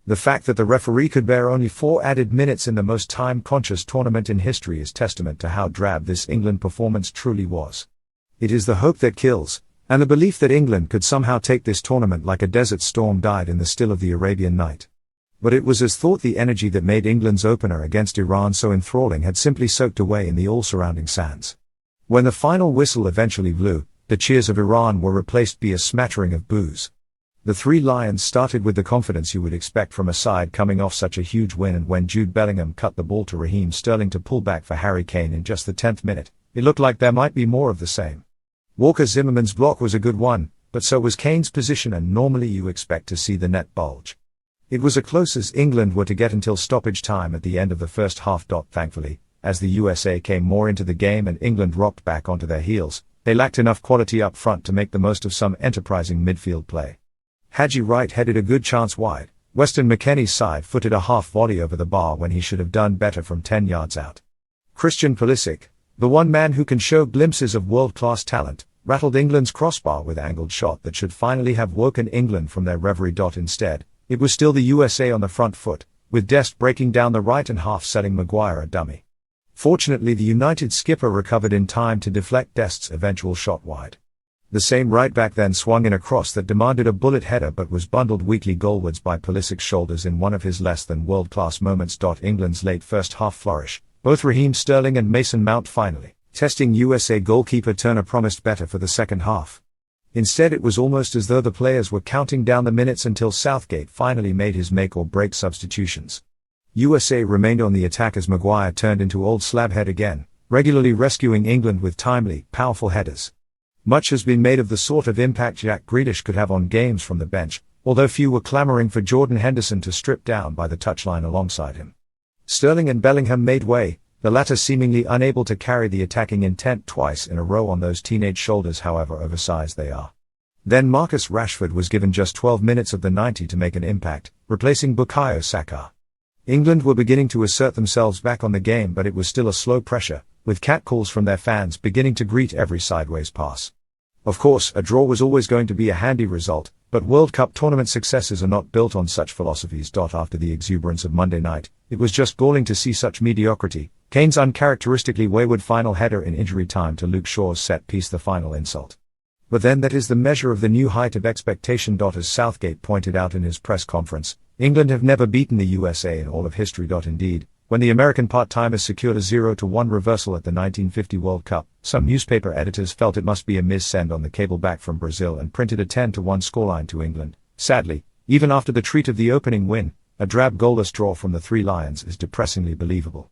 The fact that the referee could bear only 4 added minutes in the most time-conscious tournament in history is testament to how drab this England performance truly was. It is the hope that kills, and the belief that England could somehow take this tournament like a desert storm died in the still of the Arabian night. But it was as thought the energy that made England's opener against Iran so enthralling had simply soaked away in the all-surrounding sands. When the final whistle eventually blew, the cheers of Iran were replaced by a smattering of boos. The Three Lions started with the confidence you would expect from a side coming off such a huge win, and when Jude Bellingham cut the ball to Raheem Sterling to pull back for Harry Kane in just the 10th minute, it looked like there might be more of the same. Walker Zimmerman's block was a good one, but so was Kane's position, and normally you expect to see the net bulge. It was as close as England were to get until stoppage time at the end of the first half. Thankfully, as the USA came more into the game and England rocked back onto their heels, they lacked enough quality up front to make the most of some enterprising midfield play. Haji Wright headed a good chance wide. Weston McKennie's side footed a half volley over the bar when he should have done better from 10 yards out. Christian Pulisic, the one man who can show glimpses of world-class talent, rattled England's crossbar with angled shot that should finally have woken England from their reverie. Instead, it was still the USA on the front foot, with Dest breaking down the right and half setting Maguire a dummy. Fortunately, the United skipper recovered in time to deflect Dest's eventual shot wide. The same right-back then swung in a cross that demanded a bullet header but was bundled weakly goalwards by Pulisic's shoulders in one of his less than world-class moments. England's late first-half flourish, both Raheem Sterling and Mason Mount finally testing USA goalkeeper Turner, promised better for the second half. Instead, it was almost as though the players were counting down the minutes until Southgate finally made his make-or-break substitutions. USA remained on the attack as Maguire turned into old slabhead again, regularly rescuing England with timely, powerful headers. Much has been made of the sort of impact Jack Grealish could have on games from the bench, although few were clamouring for Jordan Henderson to strip down by the touchline alongside him. Sterling and Bellingham made way, the latter seemingly unable to carry the attacking intent twice in a row on those teenage shoulders, however oversized they are. Then Marcus Rashford was given just 12 minutes of the 90 to make an impact, replacing Bukayo Saka. England were beginning to assert themselves back on the game, but it was still a slow pressure, with catcalls from their fans beginning to greet every sideways pass. Of course, a draw was always going to be a handy result, but World Cup tournament successes are not built on such philosophies. After the exuberance of Monday night, it was just galling to see such mediocrity. Kane's uncharacteristically wayward final header in injury time to Luke Shaw's set piece the final insult. But then that is the measure of the new height of expectation. As Southgate pointed out in his press conference, England have never beaten the USA in all of history. Indeed, when the American part-timers secured a 0-1 reversal at the 1950 World Cup, some newspaper editors felt it must be a missend on the cable back from Brazil and printed a 10-1 scoreline to England. Sadly, even after the treat of the opening win, a drab goalless draw from the Three Lions is depressingly believable.